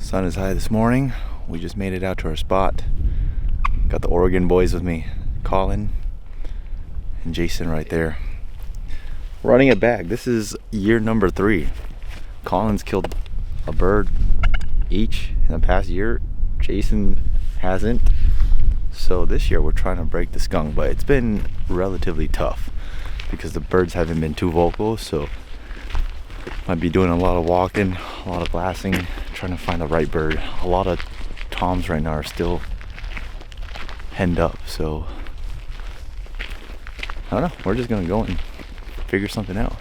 Sun is high this morning. We just made it out to our spot. Got the Oregon boys with me, Colin and Jason right there. Running it back. This is year number 3. Colin's killed a bird each in the past year. Jason hasn't. So this year we're trying to break the skunk, but it's been relatively tough because the birds haven't been too vocal. So might be doing a lot of walking, a lot of glassing, trying to find the right bird. A lot of toms right now are still henned up, so I don't know. We're just gonna go and figure something out.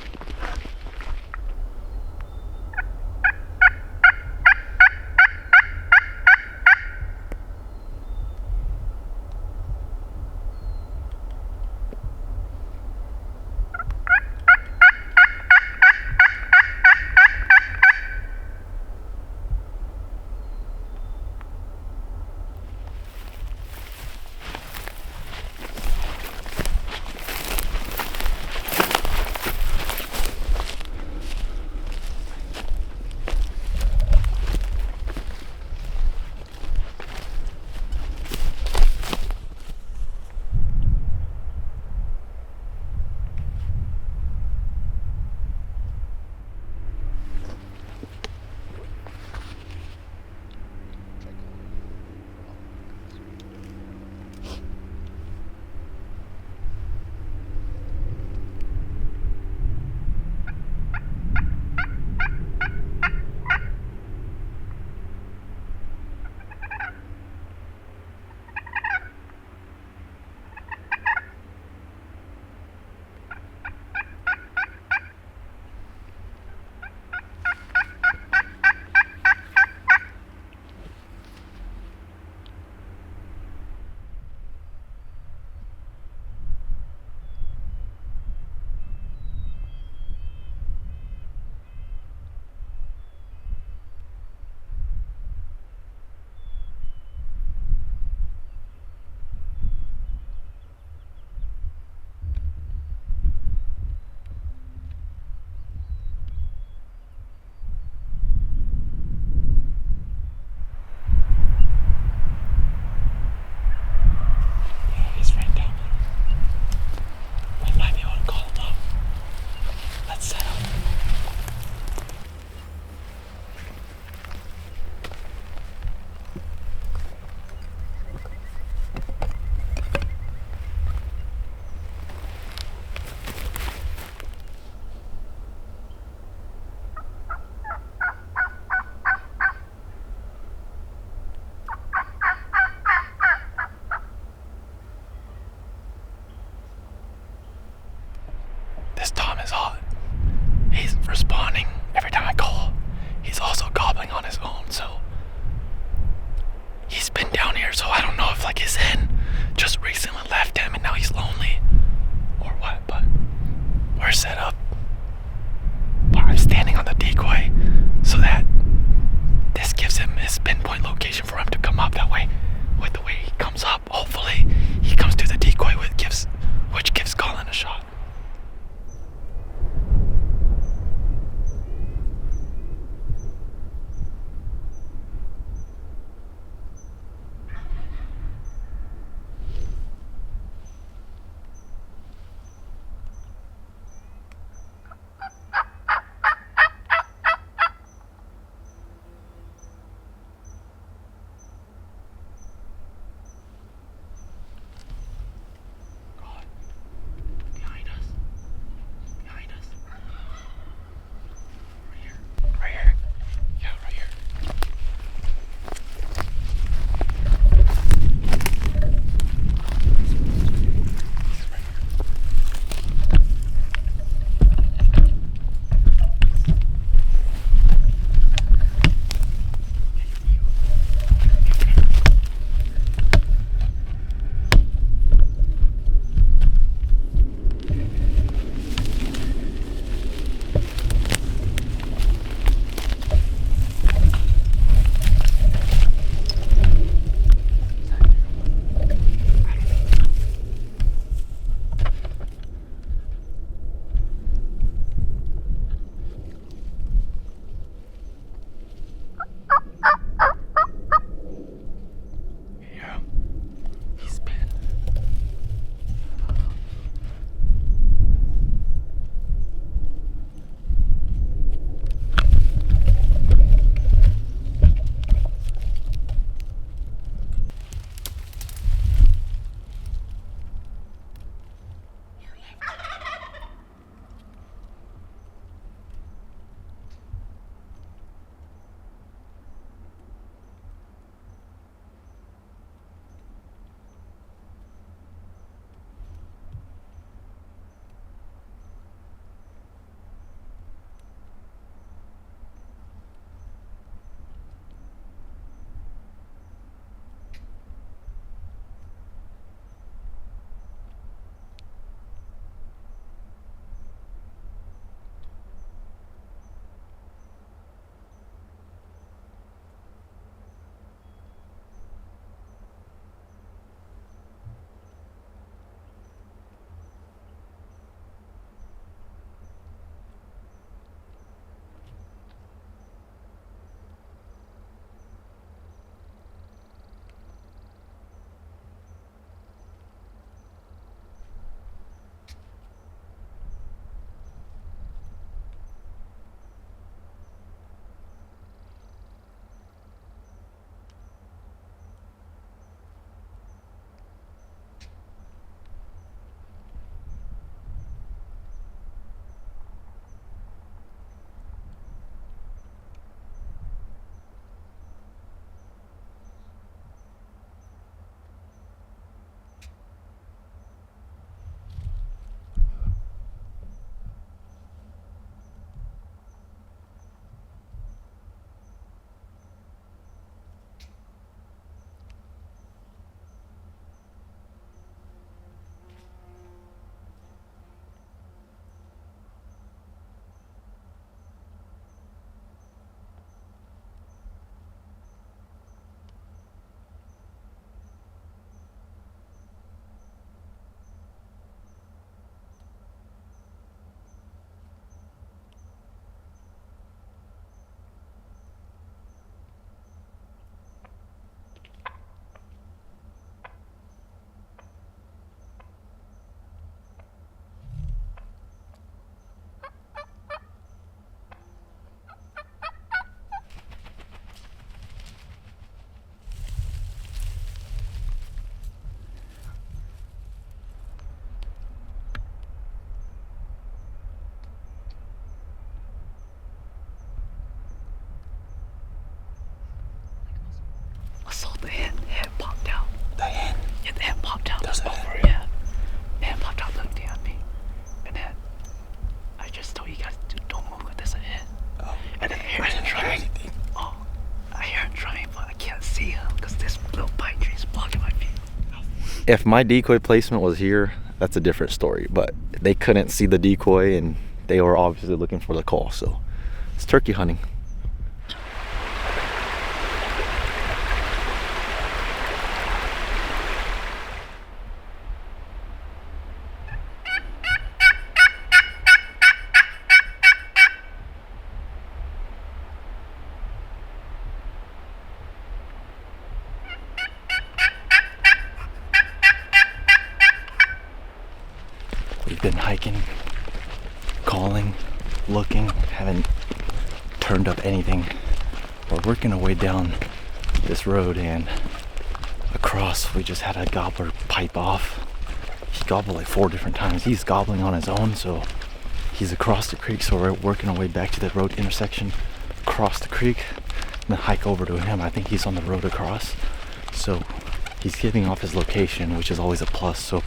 If my decoy placement was here, that's a different story, but they couldn't see the decoy and they were obviously looking for the call, so it's turkey hunting. We've been hiking, calling, looking, haven't turned up anything. We're working our way down this road and across. We just had a gobbler pipe off. He gobbled like 4 different times. He's gobbling on his own, so he's across the creek. So we're working our way back to the road intersection, cross the creek, and then hike over to him. I think he's on the road across. So he's giving off his location, which is always a plus. So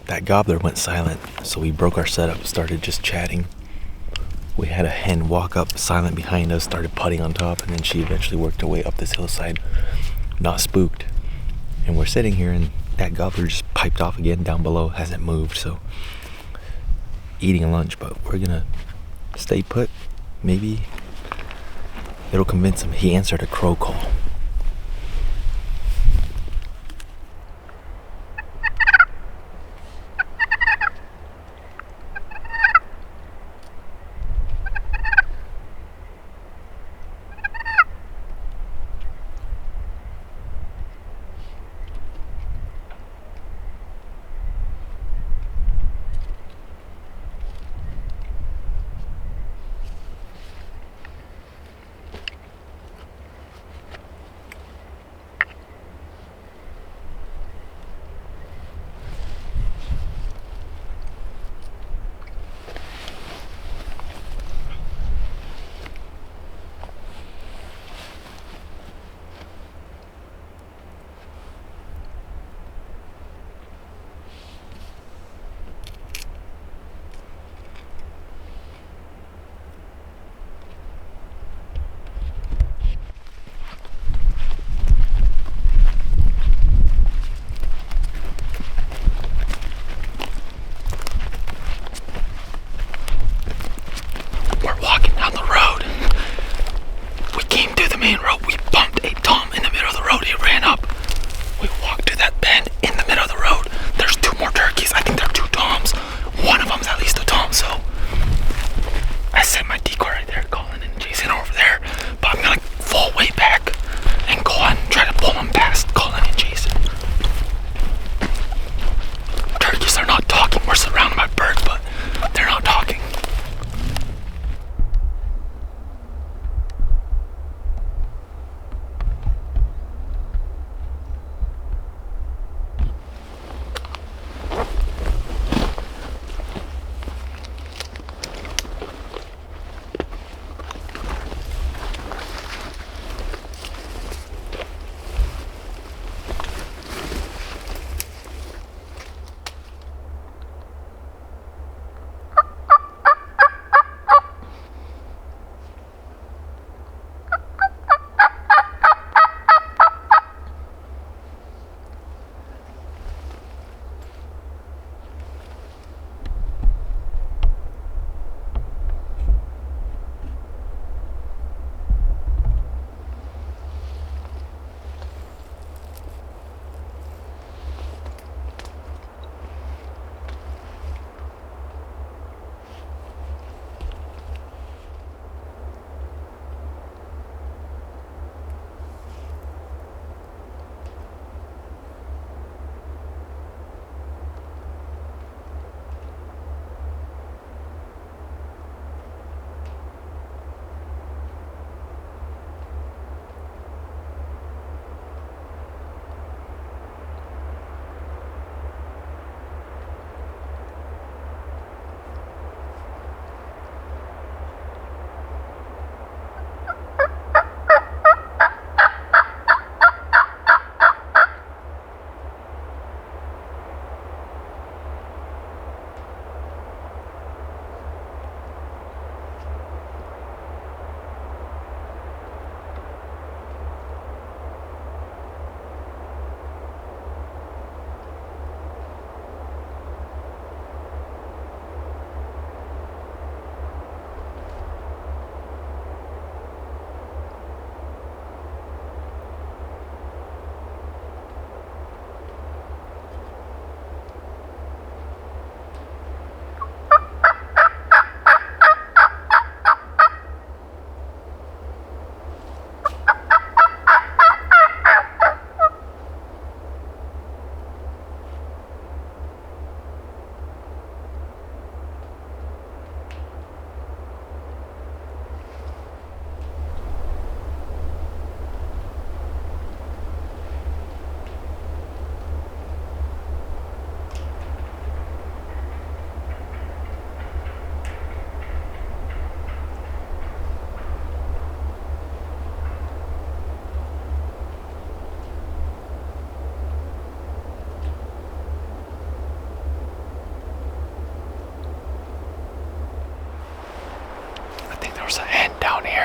that gobbler went silent, so we broke our setup, started just chatting. We had a hen walk up silent behind us, started putting on top, and then she eventually worked her way up this hillside, not spooked. And we're sitting here and that gobbler just piped off again down below, hasn't moved, so eating lunch, but we're gonna stay put. Maybe it'll convince him. He answered a crow call.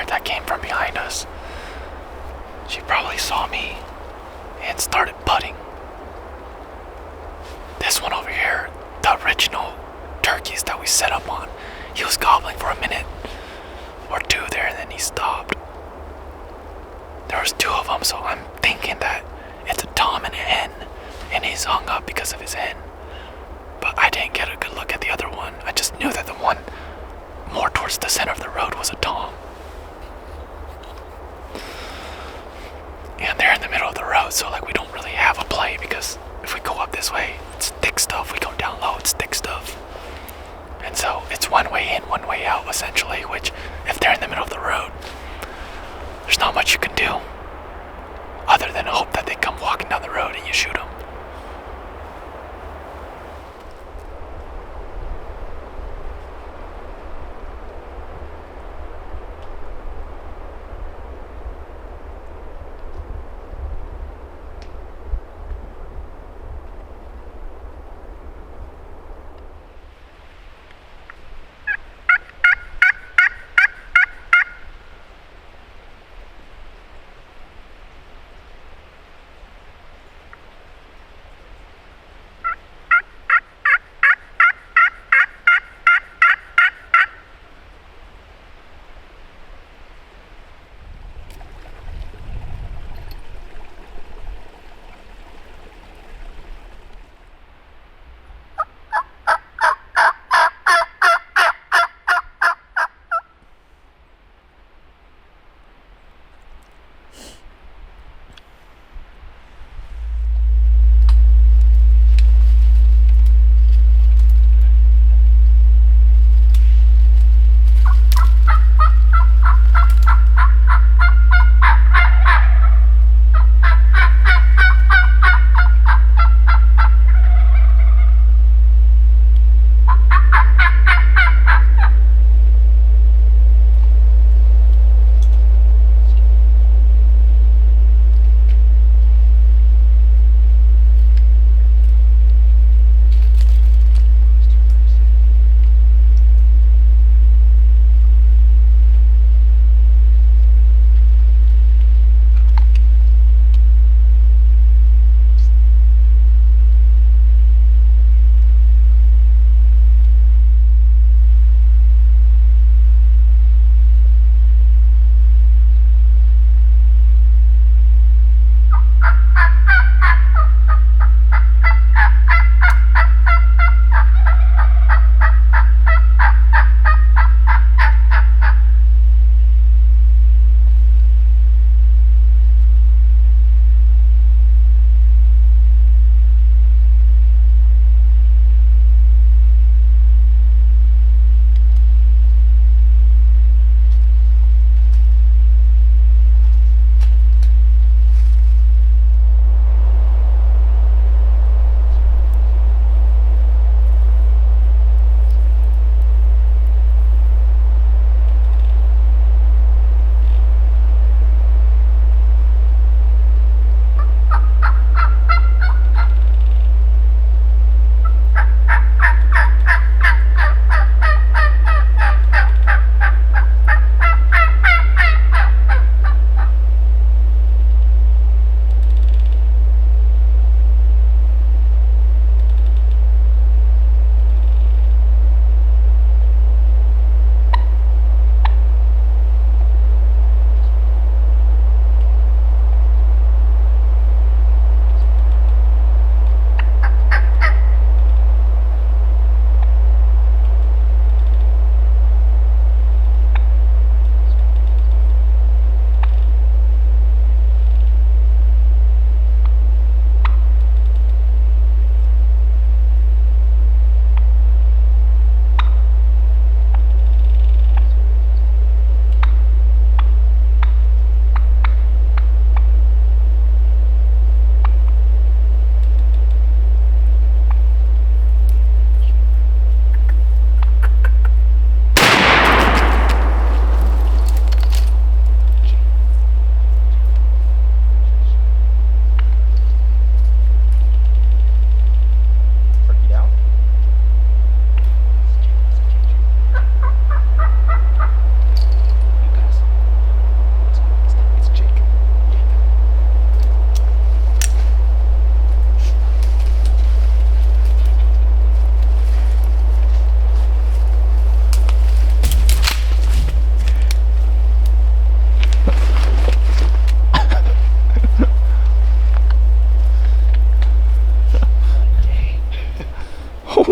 that came from behind us. She probably saw me and started putting. This one over here, the original turkeys that we set up on, he was gobbling for a minute or two there, and then he stopped. There was 2 of them, so I'm thinking that it's a tom and a hen, and he's hung up because of his hen. But I didn't get a good look at the other one. I just knew that the one more towards the center of the road was a tom. And they're in the middle of the road, so like we don't really have a play, because if we go up this way, it's thick stuff. We go down low, it's thick stuff. And so it's one way in, one way out, essentially, which if they're in the middle of the road, there's not much you can do other than hope that they come walking down the road and you shoot them.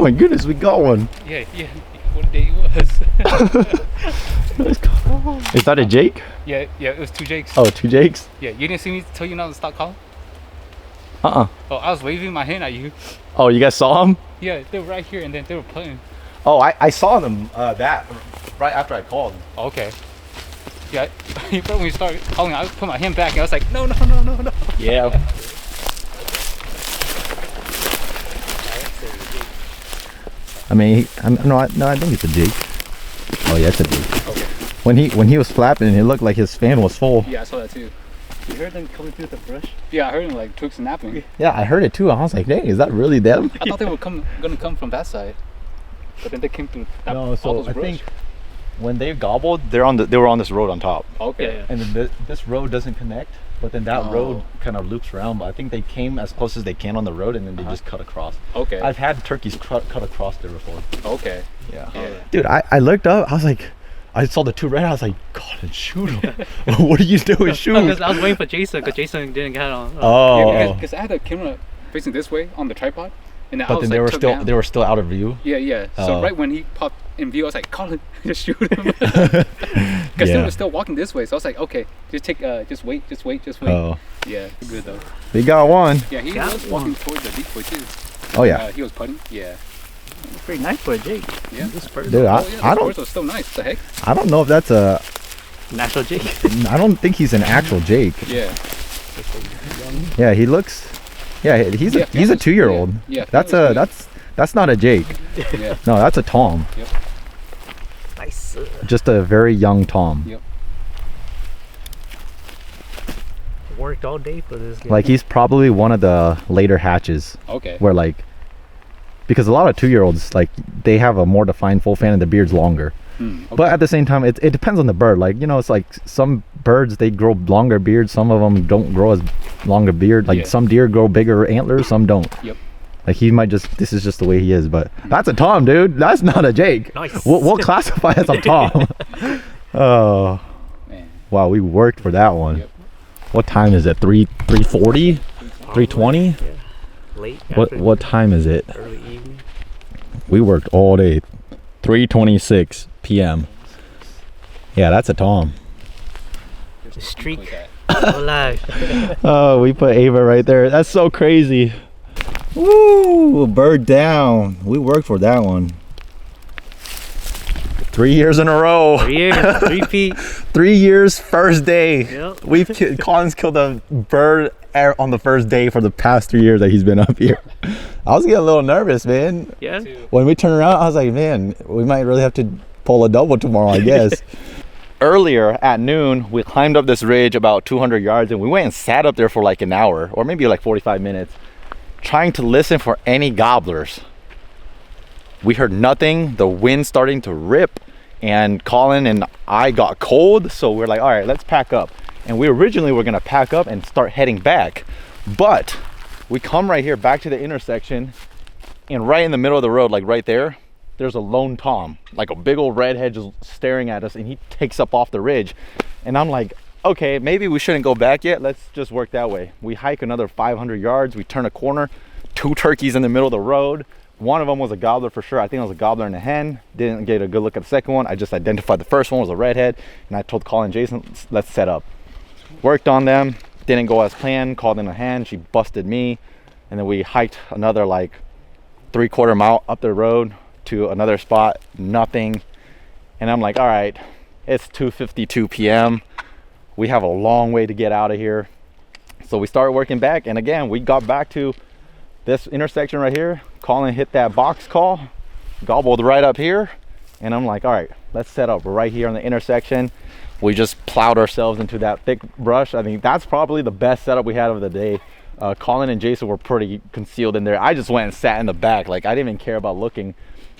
my goodness, we got one. Yeah. One day it was. Is that a Jake? Yeah, it was 2 Jakes. Oh, 2 Jakes? Yeah, you didn't see me tell you not to stop calling? Oh, I was waving my hand at you. Oh, you guys saw him? Yeah, they were right here and then they were playing. Oh, I saw them that right after I called. Okay. Yeah, when we started calling, I put my hand back and I was like, no. Yeah. I mean, I think it's a Jake. Oh yeah, it's a Jake. Okay. When he was flapping, it looked like his fan was full. Yeah, I saw that too. You heard them coming through the brush? Yeah, I heard him like twigs and napping. Yeah, I heard it too. I was like, dang, is that really them? I thought they were gonna come from that side, but then they came through that. No, so all those I brush. think when they gobbled, they were on this road on top. Okay. Yeah. And then this road doesn't connect, but then that road kind of loops around. But I think they came as close as they can on the road, and then they just cut across. Okay. I've had turkeys cut across there before. Okay. Yeah. Yeah. Dude, I looked up. I was like, I saw the 2 red. I was like, God, and shoot him. What are you doing? Shoot him. Because I was waiting for Jason, because Jason didn't get on. Oh. Yeah, because I had the camera facing this way on the tripod, and then I But was then like, they were still out of view. Yeah. So Oh. right when he popped in view, I was like, Colin, just shoot him. Because they Yeah. were still walking this way, so I was like, okay, just wait. Oh. Yeah, good though. They got one. Yeah, he Got was walking towards the decoy too. Oh yeah. He was putting. Yeah. It's pretty nice for a Jake. Yeah. This first Dude, I I don't Those are still nice. The heck. I don't know if that's a. natural Jake. I don't think he's an actual Jake. Yeah. Yeah, he looks. Yeah, he's a 2-year-old. Yeah. That's not a Jake. Yeah. No, that's a Tom. Nice. Just a very young Tom. Yep. Worked all day for this guy. Like he's probably one of the later hatches Okay. where like, because a lot of 2-year-olds like they have a more defined full fan and the beard's longer. Okay. But at the same time, it depends on the bird. Like, you know, it's like some birds, they grow longer beards. Some of them don't grow as long a beard. Like Yeah. some deer grow bigger antlers, some don't. Yep. Like he might this is just the way he is. But that's a Tom, dude. That's not a Jake. Nice. We'll classify as a Tom. Oh, Man. wow. We worked for that one. Yep. What time is it? 3:40? 3:20? Yeah. Late. What time is it? Early evening. We worked all day. 3:26 p.m. Yeah, that's a Tom. The streak. Like that. Alive. Oh, we put Ava right there. That's so crazy. Woo! Bird down. We worked for that one. 3 years in a row. 3 years. 3 feet. 3 years, first day. Yep. Colin's killed a bird on the first day for the past 3 years that he's been up here. I was getting a little nervous, man. Yeah. When we turned around, I was like, man, we might really have to pull a double tomorrow, I guess. Earlier at noon, we climbed up this ridge about 200 yards and we went and sat up there for like an hour or maybe like 45 minutes trying to listen for any gobblers. We heard nothing. The wind starting to rip and Colin and I got cold, so we're like, all right, let's pack up. And we originally were gonna pack up and start heading back, but we come right here back to the intersection and right in the middle of the road, like right there, there's a lone Tom, like a big old redhead just staring at us, and he takes up off the ridge. And I'm like, okay, maybe we shouldn't go back yet. Let's just work that way. We hike another 500 yards. We turn a corner, 2 turkeys in the middle of the road. One of them was a gobbler for sure. I think it was a gobbler and a hen. Didn't get a good look at the second one. I just identified the first one was a redhead, and I told Colin and Jason, let's set up. Worked on them, didn't go as planned. Called in a hen, she busted me, and then we hiked another like 3/4 mile up the road to another spot, nothing. And I'm like, all right, it's 2:52 p.m. We have a long way to get out of here. So we started working back, and again, we got back to this intersection right here. Colin hit that box call, gobbled right up here, and I'm like, all right, let's set up right here on the intersection. We just plowed ourselves into that thick brush. I think that's probably the best setup we had of the day. Colin and Jason were pretty concealed in there. I just went and sat in the back, like I didn't even care about looking.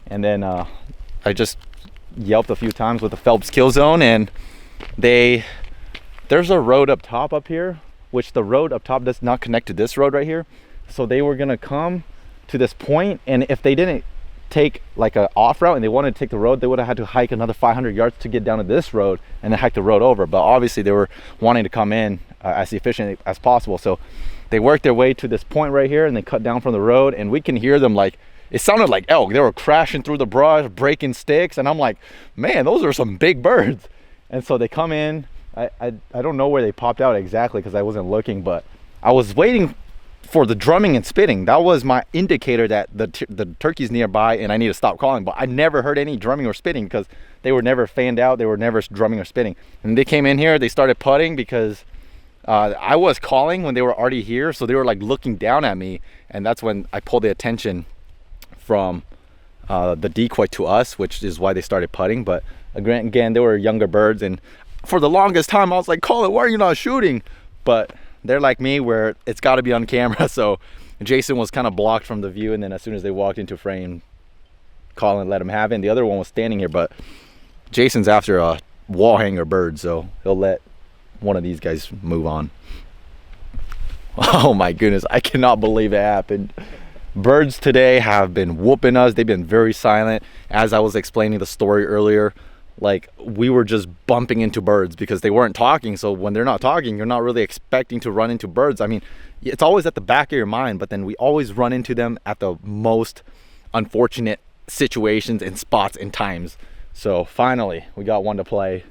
And then I just yelped a few times with the Phelps kill zone, and there's a road up top up here, which the road up top does not connect to this road right here. So they were gonna come to this point, and if they didn't take like a off route and they wanted to take the road, they would have had to hike another 500 yards to get down to this road and then hike the road over. But obviously they were wanting to come in as efficient as possible. So they worked their way to this point right here and they cut down from the road, and we can hear them like it sounded like elk. They were crashing through the brush, breaking sticks, and I'm like, man, those are some big birds. And so they come in. I don't know where they popped out exactly because I wasn't looking, but I was waiting for the drumming and spitting. That was my indicator that the turkey's nearby and I need to stop calling. But I never heard any drumming or spitting because they were never fanned out. They were never drumming or spitting. And they came in here, they started putting because I was calling when they were already here. So they were like looking down at me. And that's when I pulled the attention from the decoy to us, which is why they started putting. But again, they were younger birds, and for the longest time I was like, Colin, why are you not shooting? But they're like me, where it's got to be on camera. So Jason was kind of blocked from the view, and then as soon as they walked into frame, Colin let him have it, and the other one was standing here. But Jason's after a wall hanger bird, so he'll let one of these guys move on. Oh my goodness, I cannot believe it happened. Birds today have been whooping us. They've been very silent. As I was explaining the story earlier, like we were just bumping into birds because they weren't talking. So when they're not talking, you're not really expecting to run into birds. I mean, it's always at the back of your mind, but then we always run into them at the most unfortunate situations and spots and times. So finally we got one to play,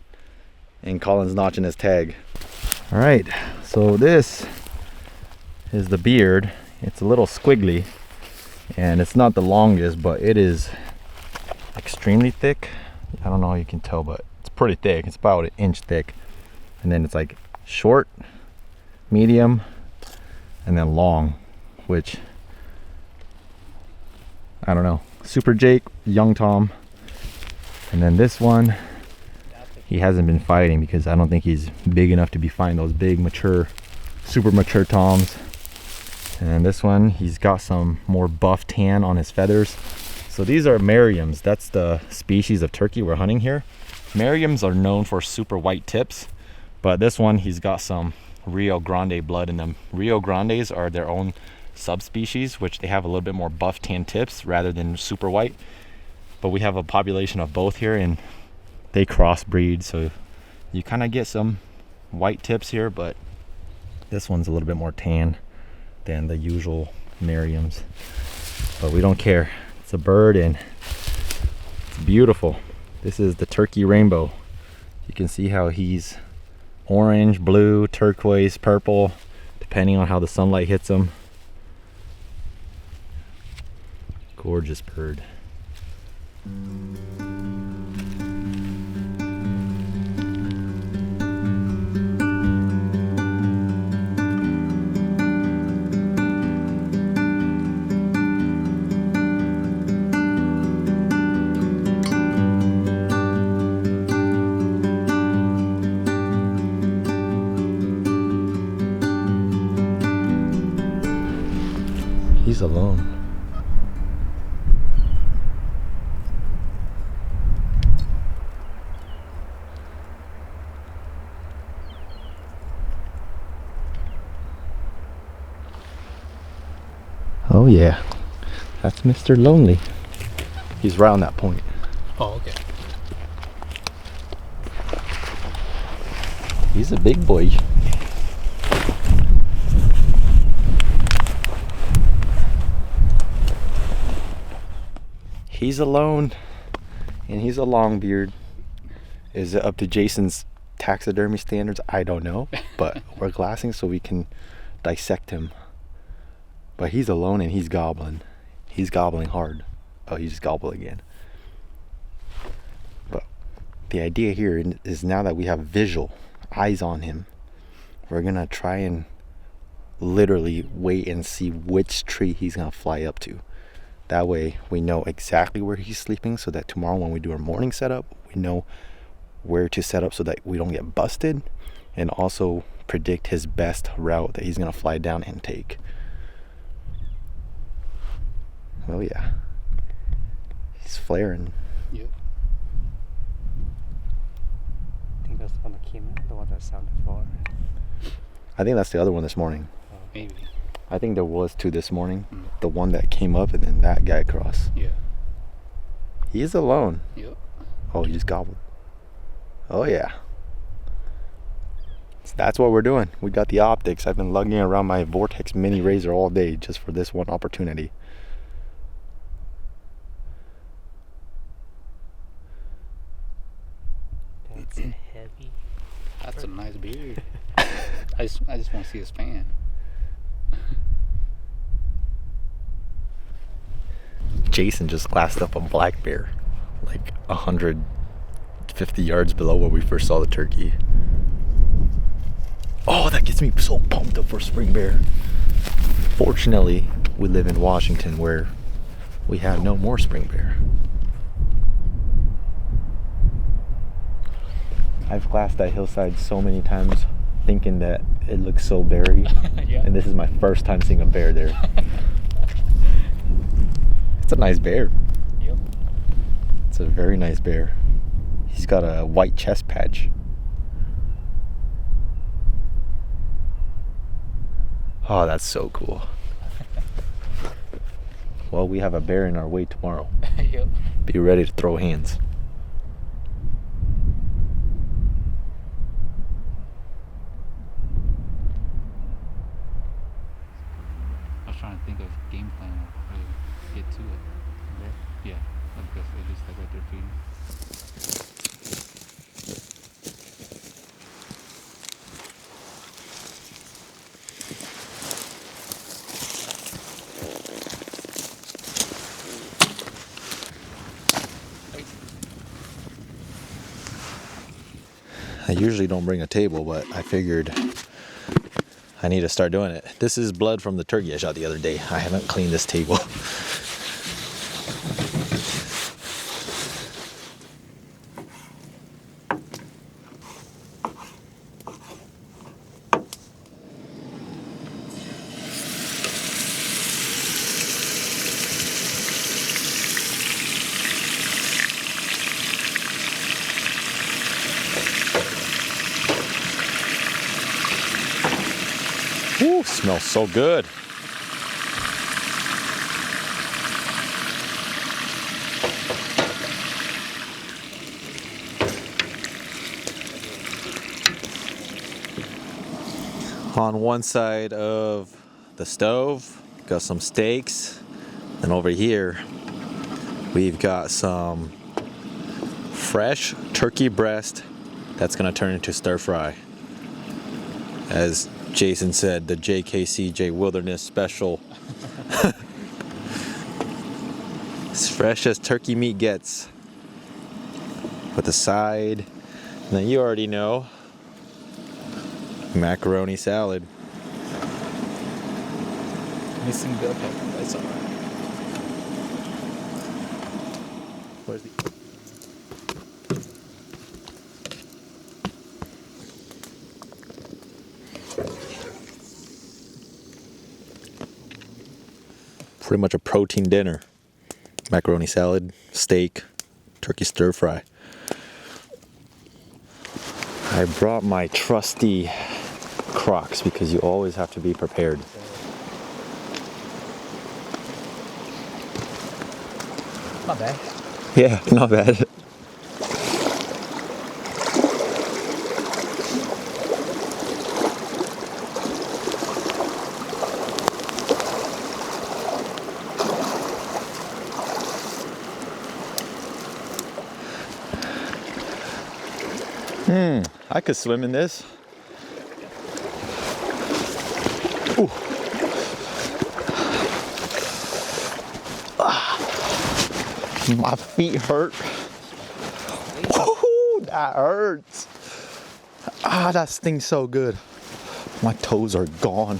and Colin's notching his tag. All right, so this is the beard. It's a little squiggly and it's not the longest, but it is extremely thick. I don't know how you can tell, but it's pretty thick. It's about an inch thick. And then it's like short, medium, and then long, which I don't know. Super Jake, young Tom. And then this one, he hasn't been fighting because I don't think he's big enough to be fighting those big mature, super mature Toms. And this one, he's got some more buff tan on his feathers. So these are Merriams. That's the species of turkey we're hunting here. Merriams are known for super white tips, but this one, he's got some Rio Grande blood in them. Rio Grandes are their own subspecies, which they have a little bit more buff tan tips rather than super white. But we have a population of both here, and they crossbreed, so you kind of get some white tips here, but this one's a little bit more tan than the usual Merriams. But we don't care. It's a bird and it's beautiful. This is the turkey rainbow. You can see how he's orange, blue, turquoise, purple, depending on how the sunlight hits him. Gorgeous bird. He's alone. Oh yeah, that's Mr. Lonely. He's right on that point. Oh, okay. He's a big boy. He's alone, and he's a long beard. Is it up to Jason's taxidermy standards? I don't know, but we're glassing so we can dissect him. But he's alone and he's gobbling. He's gobbling hard. Oh, he just gobbled again. But the idea here is now that we have visual eyes on him, we're gonna try and literally wait and see which tree he's gonna fly up to. That way we know exactly where he's sleeping, so that tomorrow when we do our morning setup, we know where to set up so that we don't get busted, and also predict his best route that he's gonna fly down and take. Oh yeah, he's flaring. Yep. I think that's the one that came in, the one that sounded far. I think that's the other one this morning. Maybe. I think there was two this morning. The one that came up and then that guy across. Yeah. He is alone. Yep. Oh, he just gobbled. Oh yeah. So that's what we're doing. We got the optics. I've been lugging around my Vortex mini razor all day just for this one opportunity. It's heavy. That's a nice beard. I just want to see his fan. Jason just glassed up a black bear, like 150 yards below where we first saw the turkey. Oh, that gets me so pumped up for spring bear. Fortunately, we live in Washington where we have no more spring bear. I've glassed that hillside so many times thinking that it looks so berry. Yeah. And this is my first time seeing a bear there. It's a nice bear. Yep. It's a very nice bear. He's got a white chest patch. Oh, that's so cool. Well, we have a bear in our way tomorrow. Yep. Be ready to throw hands. I was trying to think of game plan of how to get to it. Yeah, I guess they just like right there feeding. I usually don't bring a table, but I figured I need to start doing it. This is blood from the turkey I shot the other day. I haven't cleaned this table. Ooh, smells so good. On one side of the stove, got some steaks, and over here we've got some fresh turkey breast that's gonna turn into stir fry. As Jason said, the JKCJ Wilderness Special. As fresh as turkey meat gets. With a side, and then you already know, macaroni salad. Missing bell pepper, that's alright. Where's the... Pretty much a protein dinner. Macaroni salad, steak, turkey stir fry. I brought my trusty Crocs because you always have to be prepared. Not bad. Yeah, not bad. I could swim in this. Ooh. My feet hurt. Ooh, that hurts. Ah, that stings so good. My toes are gone.